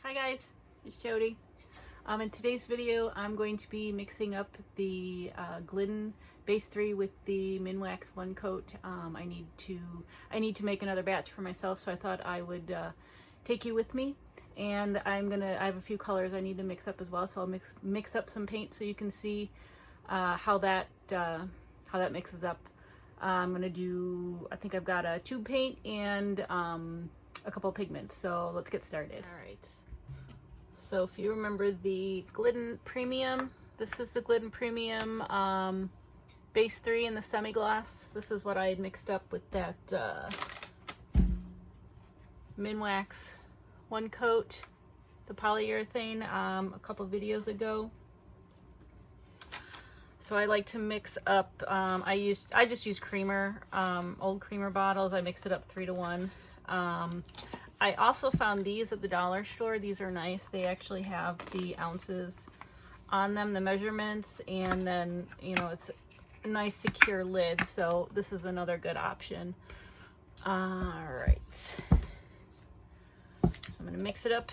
Hi guys, it's Jody. In today's video, I'm going to be mixing up the Glidden Base 3 with the Minwax 1 coat. I need to make another batch for myself, so I thought I would take you with me. And I have a few colors I need to mix up as well, so I'll mix up some paint so you can see how that mixes up. I'm gonna do, I think I've got a tube paint and a couple pigments, so let's get started. All right. So if you remember the Glidden Premium, this is the Glidden Premium Base 3 in the semi-gloss. This is what I had mixed up with that Minwax 1 coat, the polyurethane, a couple of videos ago. So I like to mix up, I just use creamer, old creamer bottles. I mix it up 3 to 1. I also found these at the dollar store. These are nice. They actually have the ounces on them, the measurements, and then, you know, it's a nice secure lid. So this is another good option. All right. So I'm going to mix it up.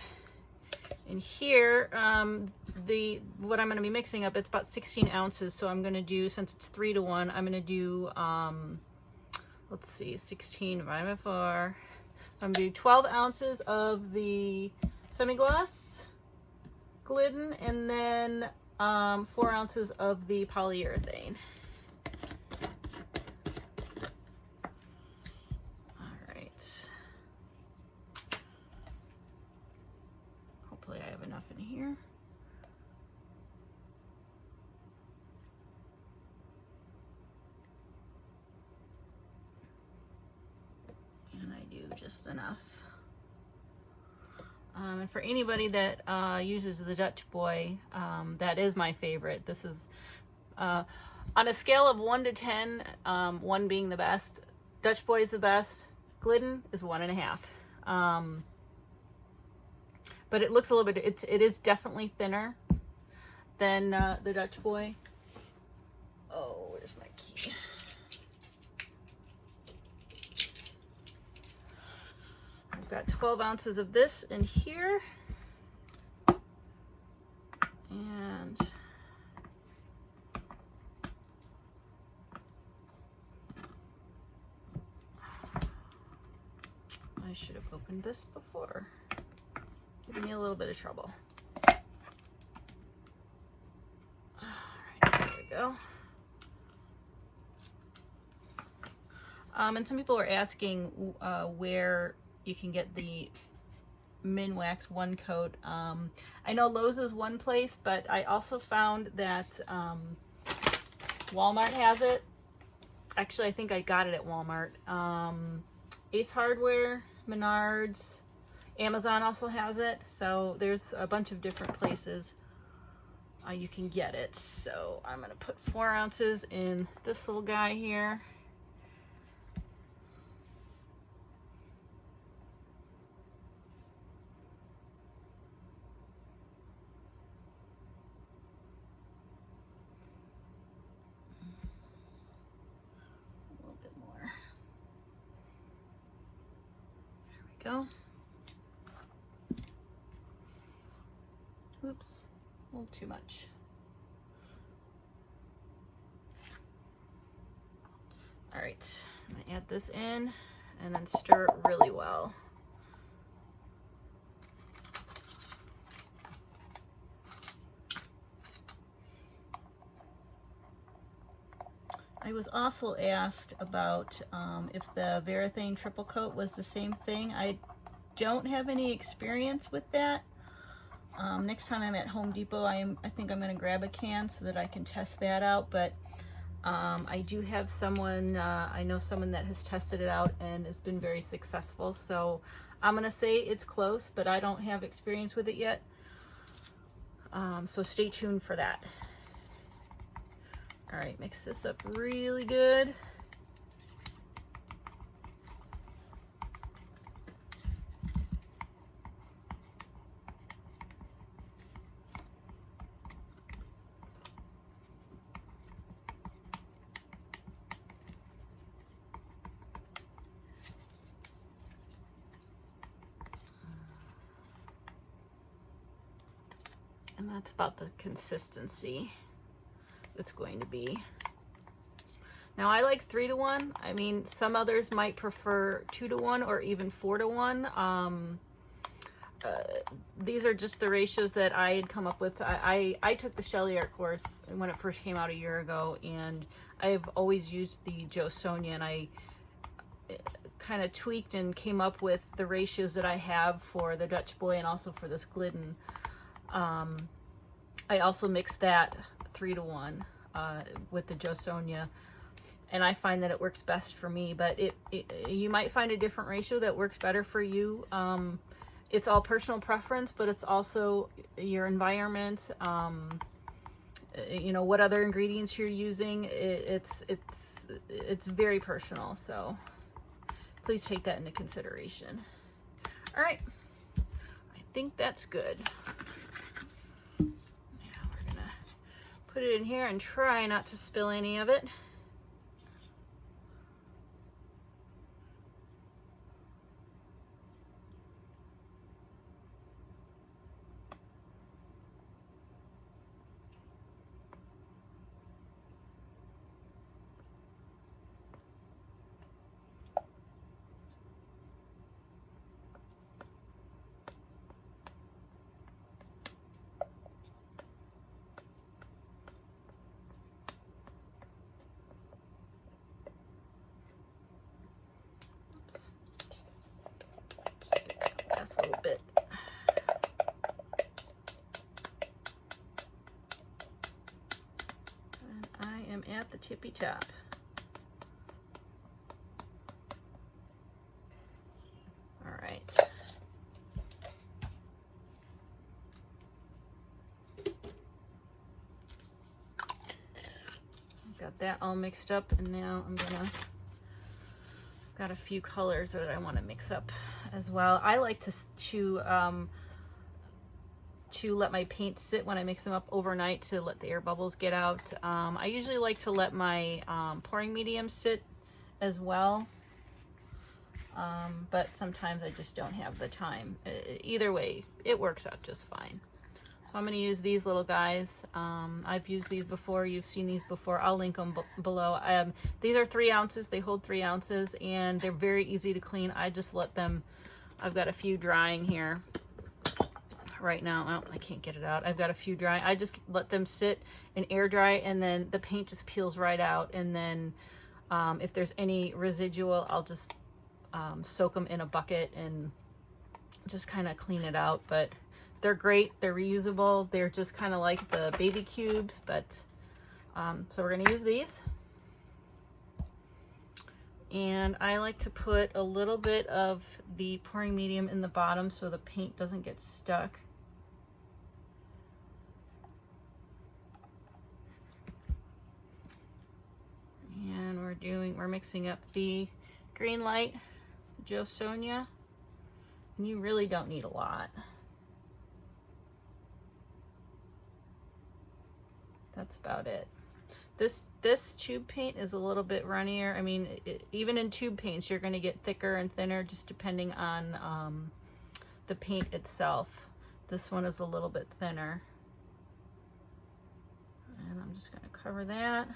And here, what I'm going to be mixing up, it's about 16 ounces. So I'm going to do, since it's 3 to 1, I'm going to do, let's see, 16 divided by 4. I'm going to do 12 ounces of the semi-gloss Glidden and then 4 ounces of the polyurethane. All right. Hopefully I have enough in here. And I do just enough. And for anybody that uses the Dutch Boy, that is my favorite. This is on a scale of 1 to 10, 1 being the best. Dutch Boy is the best. Glidden is 1.5. But it looks a little bit. It is definitely thinner than the Dutch Boy. Oh, where's my key? I've got 12 ounces of this in here, and I should have opened this before, giving me a little bit of trouble. All right, there we go. And some people are asking where you can get the Minwax 1 coat. I know Lowe's is one place, but I also found that Walmart has it. Actually, I think I got it at Walmart. Ace Hardware, Menards, Amazon also has it. So there's a bunch of different places you can get it. So I'm gonna put 4 ounces in this little guy here. Go. Oops, a little too much. All right, I'm gonna add this in and then stir it really well. I was also asked about if the Varathane triple coat was the same thing. I don't have any experience with that. Next time I'm at Home Depot, I think I'm going to grab a can so that I can test that out. But I do have someone, I know someone that has tested it out and it's been very successful. So I'm going to say it's close, but I don't have experience with it yet. So stay tuned for that. All right, mix this up really good. And that's about the consistency it's going to be. Now I like 3:1. I mean, some others might prefer 2:1 or even 4:1. These are just the ratios that I had come up with. I took the Shelee art course when it first came out a year ago, and I've always used the Jo Sonja, and I kind of tweaked and came up with the ratios that I have for the Dutch Boy and also for this Glidden. I also mixed that 3:1 with the Jo Sonja, and I find that it works best for me, but you might find a different ratio that works better for you. It's all personal preference, but it's also your environment, you know, what other ingredients you're using. It's very personal, so please take that into consideration. All right, I think that's good. Now we're gonna put it in here and try not to spill any of it. A little bit. And I am at the tippy top. All right. Got that all mixed up, and now I'm gonna, got a few colors that I want to mix up as well. I like to let my paint sit when I mix them up overnight to let the air bubbles get out. I usually like to let my pouring medium sit as well, but sometimes I just don't have the time. Either way, it works out just fine. So I'm going to use these little guys. I've used these before. You've seen these before. I'll link them below. These are 3 ounces. They hold 3 ounces, and they're very easy to clean. I just let them, I've got a few drying here right now. Oh, I can't get it out. I've got a few drying. I just let them sit and air dry, and then the paint just peels right out. And then if there's any residual, I'll just soak them in a bucket and just kind of clean it out. But they're great. They're reusable. They're just kind of like the baby cubes, but so we're going to use these. And I like to put a little bit of the pouring medium in the bottom so the paint doesn't get stuck. And we're mixing up the green light Jo Sonja. And you really don't need a lot. That's about it. This tube paint is a little bit runnier. I mean, even in tube paints, you're going to get thicker and thinner just depending on the paint itself. This one is a little bit thinner. And I'm just going to cover that.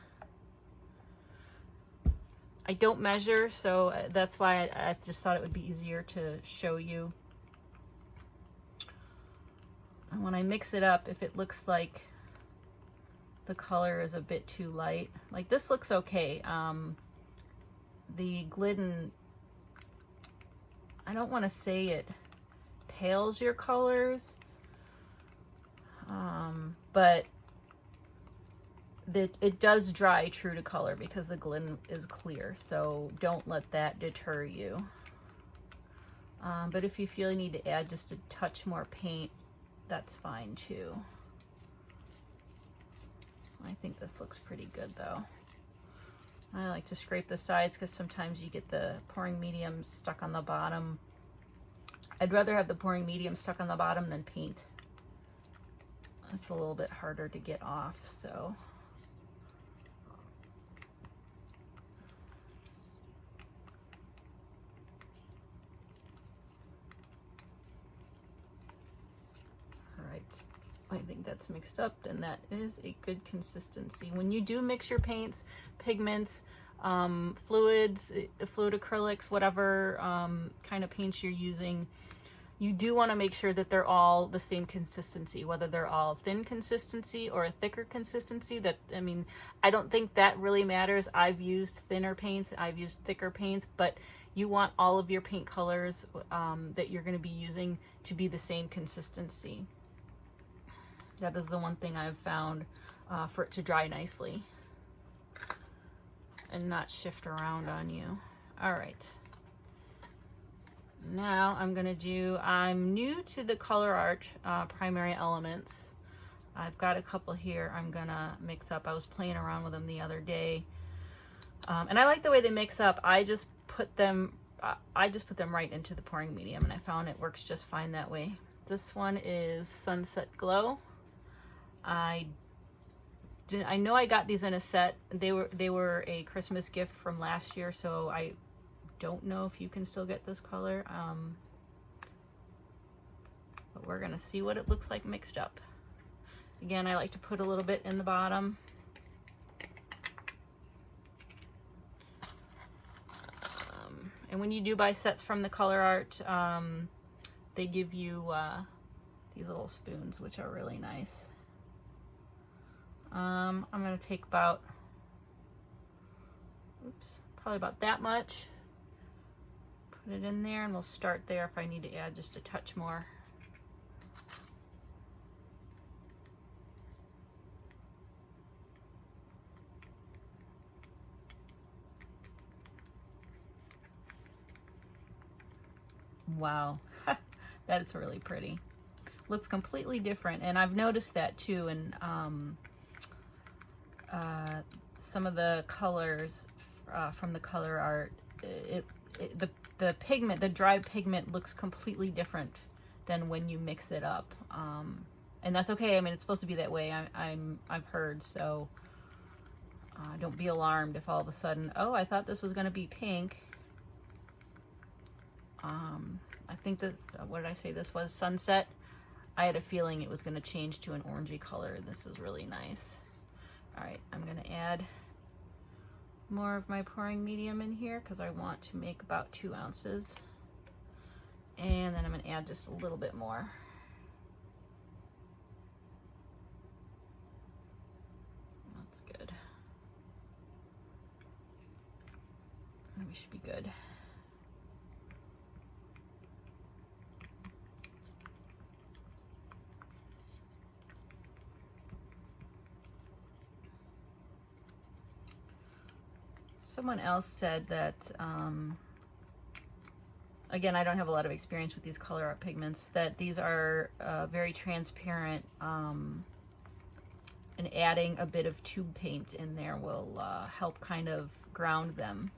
I don't measure, so that's why I just thought it would be easier to show you. And when I mix it up, if it looks like the color is a bit too light, like this looks okay. The Glidden, I don't want to say it pales your colors, but it does dry true to color because the Glidden is clear, so don't let that deter you. But if you feel you need to add just a touch more paint, that's fine too. I think this looks pretty good though. I like to scrape the sides because sometimes you get the pouring medium stuck on the bottom. I'd rather have the pouring medium stuck on the bottom than paint. It's a little bit harder to get off, so. All right. I think that's mixed up, and that is a good consistency. When you do mix your paints, pigments, fluids, fluid acrylics, whatever kind of paints you're using, you do want to make sure that they're all the same consistency, whether they're all thin consistency or a thicker consistency. That, I mean, I don't think that really matters. I've used thinner paints, I've used thicker paints, but you want all of your paint colors that you're going to be using to be the same consistency. That is the one thing I've found for it to dry nicely and not shift around on you. All right. Now I'm new to the color art primary elements. I've got a couple here I'm gonna mix up. I was playing around with them the other day. And I like the way they mix up. I just put them right into the pouring medium, and I found it works just fine that way. This one is Sunset Glow. I know I got these in a set. They were a Christmas gift from last year, so I don't know if you can still get this color. But we're gonna see what it looks like mixed up. Again, I like to put a little bit in the bottom. And when you do buy sets from the color art, they give you these little spoons, which are really nice. I'm gonna take about, probably about that much. Put it in there, and we'll start there if I need to add just a touch more. Wow, that's really pretty. Looks completely different, and I've noticed that too. And some of the colors from the color art, the pigment, the dry pigment, looks completely different than when you mix it up. And that's okay. I mean, it's supposed to be that way. I've heard, so don't be alarmed if all of a sudden, oh, I thought this was going to be pink. I think that, what did I say this was? Sunset. I had a feeling it was going to change to an orangey color. This is really nice. All right, I'm going to add more of my pouring medium in here because I want to make about 2 ounces. And then I'm going to add just a little bit more. That's good. And we should be good. Someone else said that, again, I don't have a lot of experience with these color art pigments, that these are very transparent, and adding a bit of tube paint in there will help kind of ground them.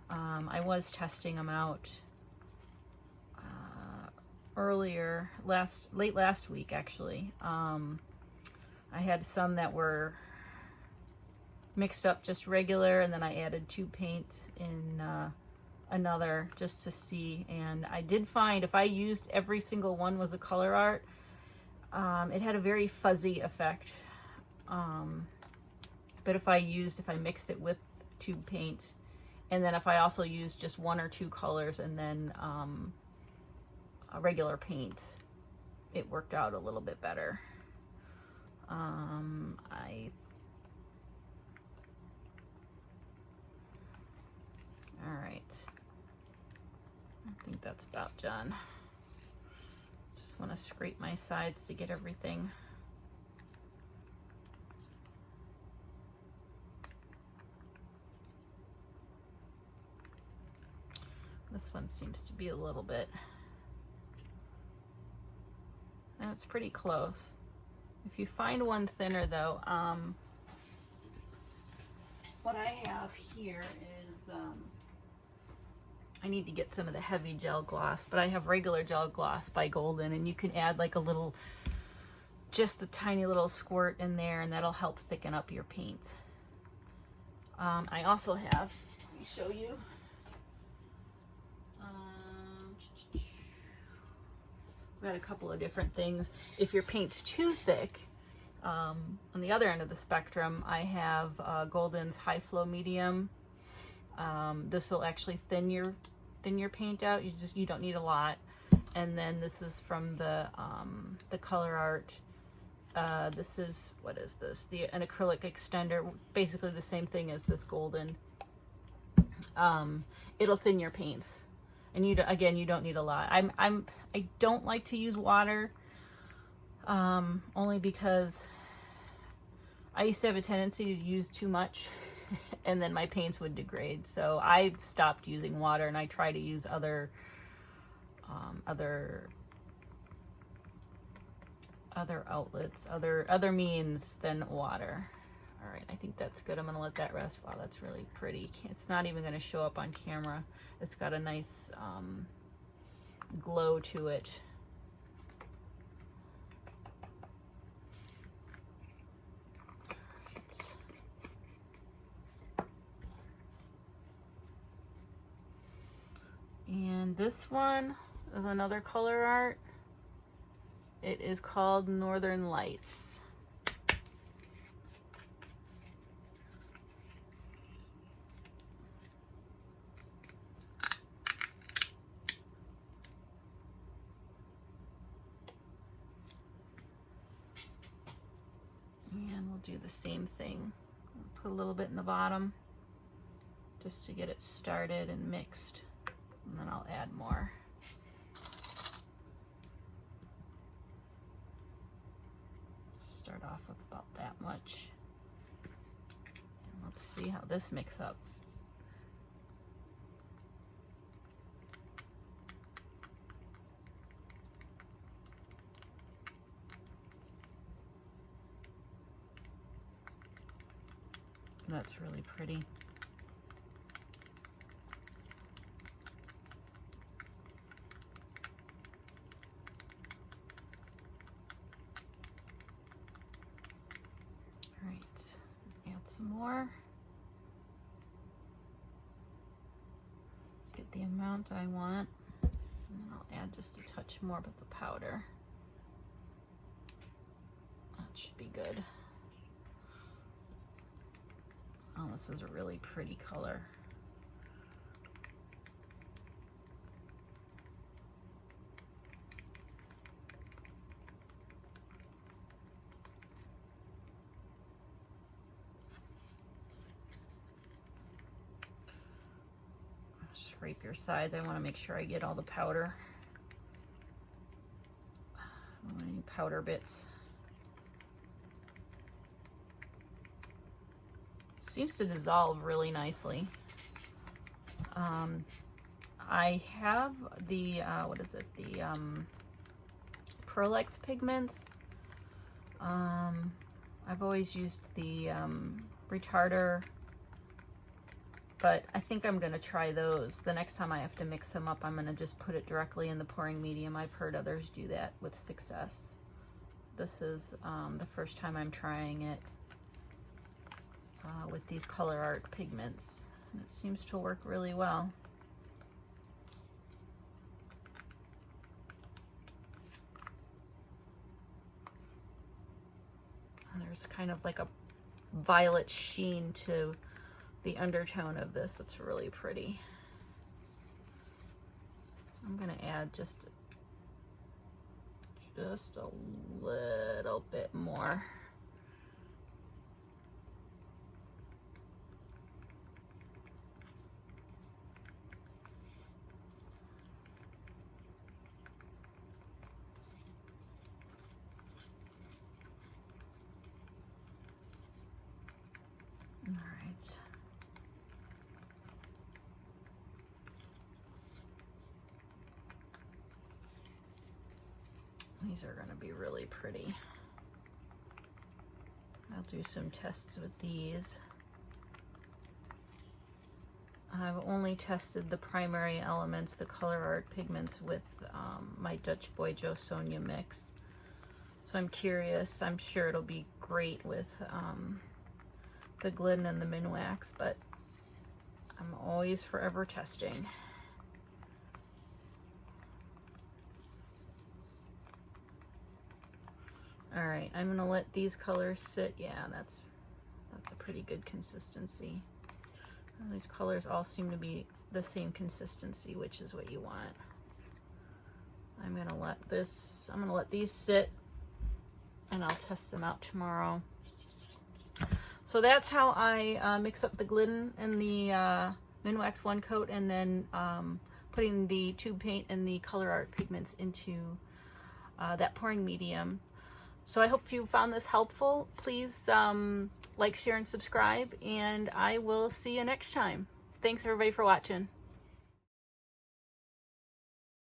I was testing them out earlier, late last week actually. I had some that were mixed up just regular, and then I added tube paint in another just to see, and I did find if I used every single one was a color art, it had a very fuzzy effect. But if I mixed it with tube paint, and then if I also used just 1 or 2 colors and then a regular paint, it worked out a little bit better. All right, I think that's about done. Just want to scrape my sides to get everything. This one seems to be a little bit, and it's pretty close. If you find one thinner though, what I have here is, I need to get some of the heavy gel gloss, but I have regular gel gloss by Golden, and you can add like a little, just a tiny little squirt in there, and that'll help thicken up your paint. I also have, let me show you. I've got a couple of different things. If your paint's too thick, on the other end of the spectrum, I have Golden's High Flow Medium. This will actually thin your paint out. You don't need a lot. And then this is from the Color Art. This is, what is this? An acrylic extender, basically the same thing as this Golden. It'll thin your paints, and you don't need a lot. I don't like to use water, only because I used to have a tendency to use too much, and then my paints would degrade. So I've stopped using water, and I try to use other outlets, other means than water. All right, I think that's good. I'm gonna let that rest. Wow, that's really pretty. It's not even gonna show up on camera. It's got a nice glow to it. Right. And this one is another Color Art. It is called Northern Lights. And we'll do the same thing. Put a little bit in the bottom just to get it started and mixed, and then I'll add more. Start off with about that much. And let's see how this mixes up. That's really pretty. Some more. Get the amount I want, and then I'll add just a touch more with the powder. That should be good. Oh, this is a really pretty color. Scrape your sides. I want to make sure I get all the powder. I don't want any powder bits. Seems to dissolve really nicely. I have the what is it? The Acrylics pigments. I've always used the retarder, but I think I'm gonna try those. The next time I have to mix them up, I'm gonna just put it directly in the pouring medium. I've heard others do that with success. This is the first time I'm trying it with these Color Art pigments, and it seems to work really well. And there's kind of like a violet sheen to the undertone of this. It's really pretty. I'm gonna add just a little bit more. All right. These are going to be really pretty. I'll do some tests with these. I've only tested the primary elements, the Color Art pigments, with my Dutch Boy Joe Sonja mix. So I'm curious. I'm sure it'll be great with the Glidden and the Minwax, but I'm always forever testing. All right, I'm gonna let these colors sit. Yeah, that's a pretty good consistency. And these colors all seem to be the same consistency, which is what you want. I'm gonna let these sit, and I'll test them out tomorrow. So that's how I mix up the Glidden and the Minwax one coat, and then putting the tube paint and the color art pigments into that pouring medium. So I hope you found this helpful. Please like, share, and subscribe, and I will see you next time. Thanks everybody for watching.